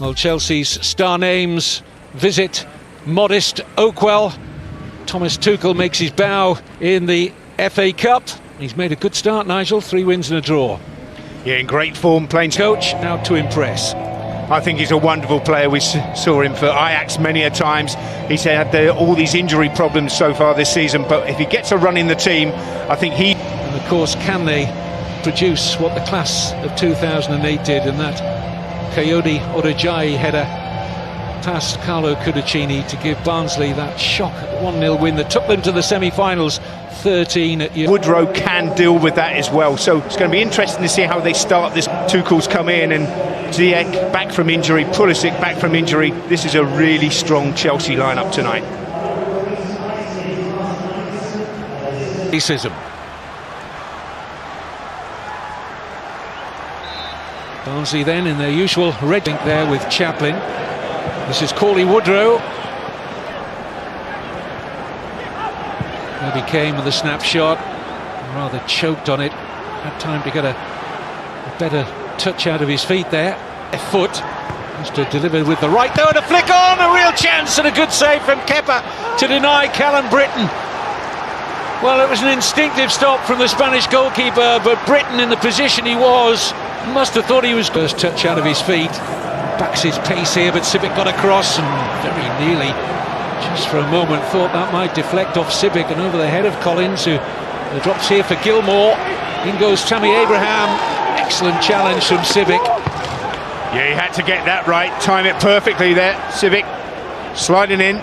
Well, Chelsea's star names visit modest Oakwell. Thomas Tuchel makes his bow in the FA Cup. He's made a good start, Nigel. 3 wins and a draw. Yeah, in great form, playing Coach now to impress. I think he's a wonderful player. We saw him for Ajax many a times. He's had all these injury problems so far this season, but if he gets a run in the team, I think he... And of course, can they produce what the class of 2008 did, and that Coyote Orejai header past Carlo Cudicini to give Barnsley that shock 1-0 win that took them to the semi-finals 13 at Woodrow can deal with that as well, so it's going to be interesting to see how they start this. Tuchel's come in, and Ziyech back from injury, Pulisic back from injury. This is a really strong Chelsea lineup tonight. Racism. Barnsley then in their usual red ink there with Chaplin. This is Cauley Woodrow. There he came with a snapshot, rather choked on it. Had time to get a better touch out of his feet there. Left foot, just to deliver with the right though, and a flick on, a real chance and a good save from Kepa to deny Callum Britton. Well, it was an instinctive stop from the Spanish goalkeeper, but Britton in the position he was must have thought he was... First touch out of his feet, backs his pace here, but Sibic got across and very nearly, just for a moment, thought that might deflect off Sibic and over the head of Collins, who drops here for Gilmour. In goes Tammy Abraham. Excellent challenge from Sibic. Yeah, he had to get that right, time it perfectly there. Sibic sliding in,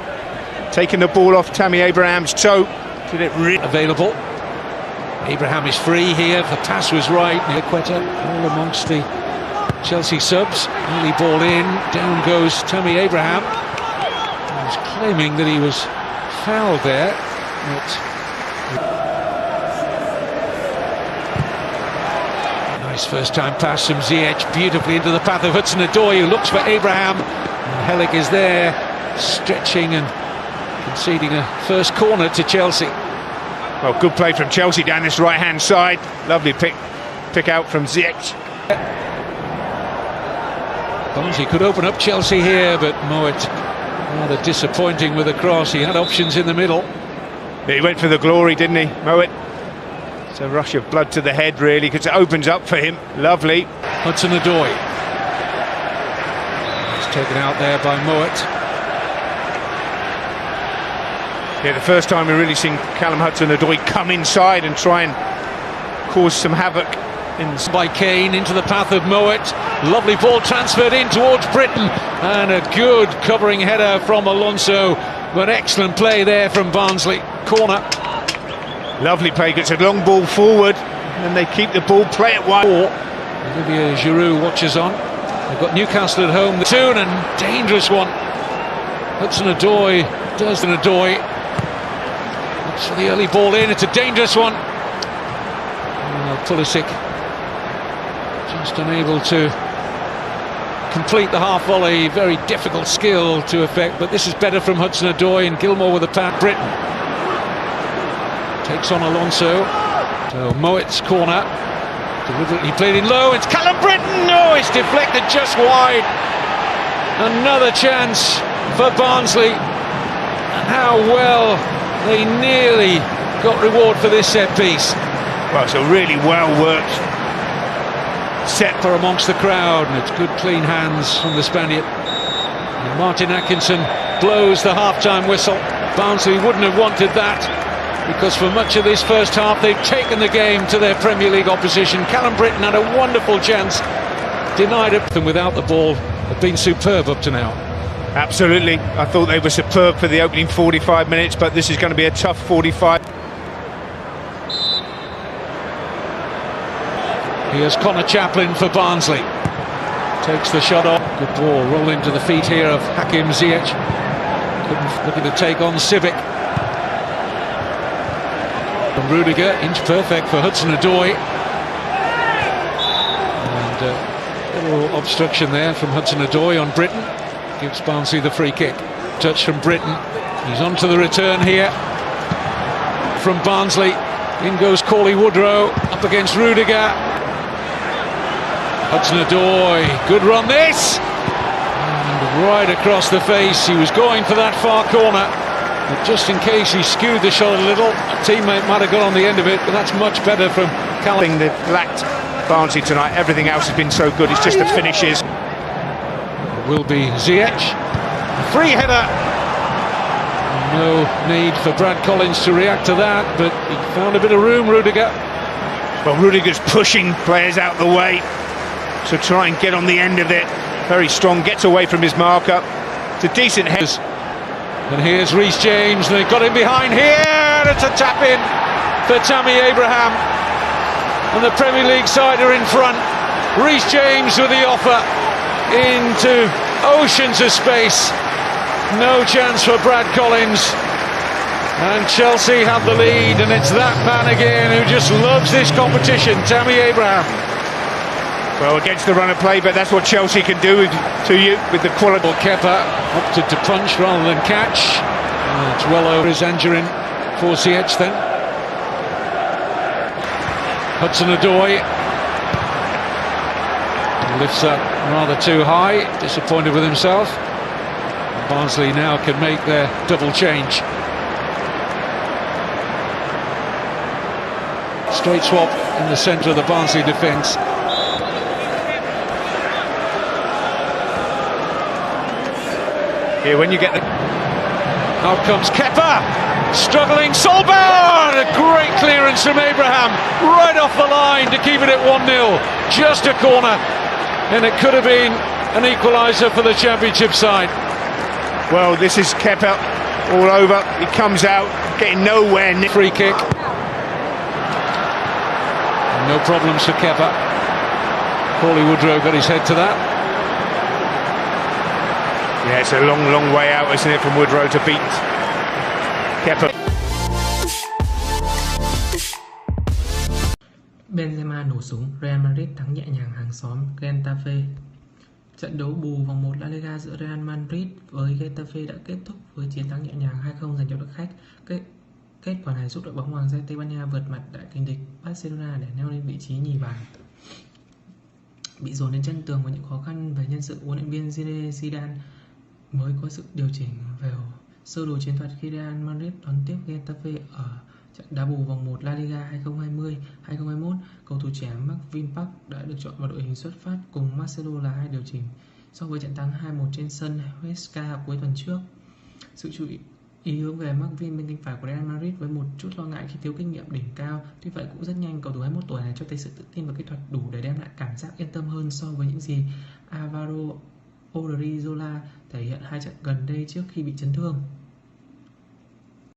taking the ball off Tammy Abraham's toe. Did it really available? Abraham is free here. The pass was right. Quetta all amongst the Chelsea subs. Early ball in. Down goes Tammy Abraham. He was claiming that he was fouled there. Nice first-time pass from Ziyech, beautifully into the path of Hudson-Odoi, who looks for Abraham. And Hellick is there, stretching and conceding a first corner to Chelsea. Well, good play from Chelsea down this right-hand side. Lovely pick out from Ziyech. Barnsley could open up Chelsea here, but Moet rather disappointing with a cross. He had options in the middle. Yeah, he went for the glory, didn't he, Moet? It's a rush of blood to the head, really, because it opens up for him. Lovely. Hudson-Odoi. It's taken out there by Moet. Yeah, the first time we've really seen Callum Hudson-Odoi come inside and try and cause some havoc. By Kane into the path of Moet. Lovely ball transferred in towards Britton, and a good covering header from Alonso. But excellent play there from Barnsley. Corner. Lovely play, gets a long ball forward, and they keep the ball, play it wide. Olivier Giroud watches on. They've got Newcastle at home. The soon and dangerous one. Hudson-Odoi does an Odoi. Looks for the early ball in. It's a dangerous one. Pulisic just unable to complete the half volley. Very difficult skill to effect, but this is better from Hudson-Odoi, and Gilmour with the pass. Britton takes on Alonso. So Moet's corner, deliberately played in low. It's Callum Britton. No, it's deflected just wide. Another chance for Barnsley, and how well they nearly got reward for this set piece. Well, it's a really well worked set for amongst the crowd, and it's good clean hands from the Spaniard. And Martin Atkinson blows the half-time whistle. Barnsley wouldn't have wanted that, because for much of this first half they've taken the game to their Premier League opposition. Callum Britton had a wonderful chance, denied it, and without the ball have been superb up to now. Absolutely, I thought they were superb for the opening 45 minutes, but this is going to be a tough 45. Here's Connor Chaplin for Barnsley. Takes the shot off. Good ball, roll into the feet here of Hakim Ziyech. Looking to take on Sibic. From Rudiger, inch perfect for Hudson-Odoi. And a little obstruction there from Hudson-Odoi on Britton. Gives Barnsley the free kick. Touch from Britton. He's on to the return here from Barnsley. In goes Cauley Woodrow, up against Rudiger. Hudson-Odoi, good run this! right across the face. He was going for that far corner, but just in case he skewed the shot a little, a teammate might have got on the end of it, but that's much better from Callum. They've lacked Barnsley tonight. Everything else has been so good. It's just the finishes. Will be Ziyech. Free header. No need for Brad Collins to react to that, but he found a bit of room, Rudiger. Well, Rudiger's pushing players out the way to try and get on the end of it. Very strong, gets away from his marker. It's a decent head. And here's Reece James, and they've got him behind here. It's a tap in for Tammy Abraham. And the Premier League side are in front. Reece James with the offer into oceans of space. No chance for Brad Collins. And Chelsea have the lead, and it's that man again who just loves this competition, Tammy Abraham. Well, against the run of play, but that's what Chelsea can do to you with the quality. Kepa opted to punch rather than catch. It's well over his injury for Ziyech then. Hudson-Odoi lifts up rather too high, disappointed with himself. Barnsley now can make their double change. Straight swap in the centre of the Barnsley defence. Here, when you get the... Out comes Kepa, struggling, Solberg, a great clearance from Abraham, right off the line to keep it at 1-0, just a corner, and it could have been an equaliser for the Championship side. Well, this is Kepa all over, he comes out, getting nowhere near. Free kick. No problems for Kepa. Paulie Woodrow got his head to that. Yeah, it's a long, long way out, isn't it, from Woodrow to beat Kepa. Benzema nổ súng, Real Madrid thắng nhẹ nhàng hàng xóm Getafe. Trận đấu bù vòng 1 La Liga giữa Real Madrid với Getafe đã kết thúc với chiến thắng nhẹ nhàng 2-0 dành cho đội khách. Kết quả này giúp đội bóng Hoàng gia Tây Ban Nha vượt mặt đại kình địch Barcelona để leo lên vị trí nhì bảng. Bị dồn đến chân tường với những khó khăn về nhân sự, huấn luyện viên Zidane mới có sự điều chỉnh về sơ đồ chiến thuật khi Real Madrid đón tiếp Getafe ở trận đá bù vòng 1 La Liga 2020-2021. Cầu thủ trẻ Marvin Park đã được chọn vào đội hình xuất phát cùng Marcelo là hai điều chỉnh so với trận thắng 2-1 trên sân Huesca cuối tuần trước. Sự chú ý hướng về Marvin bên cánh phải của Real Madrid với một chút lo ngại khi thiếu kinh nghiệm đỉnh cao. Tuy vậy cũng rất nhanh, cầu thủ 21 tuổi này cho thấy sự tự tin và kỹ thuật đủ để đem lại cảm giác yên tâm hơn so với những gì Alvaro Odriozola thể hiện hai trận gần đây trước khi bị chấn thương.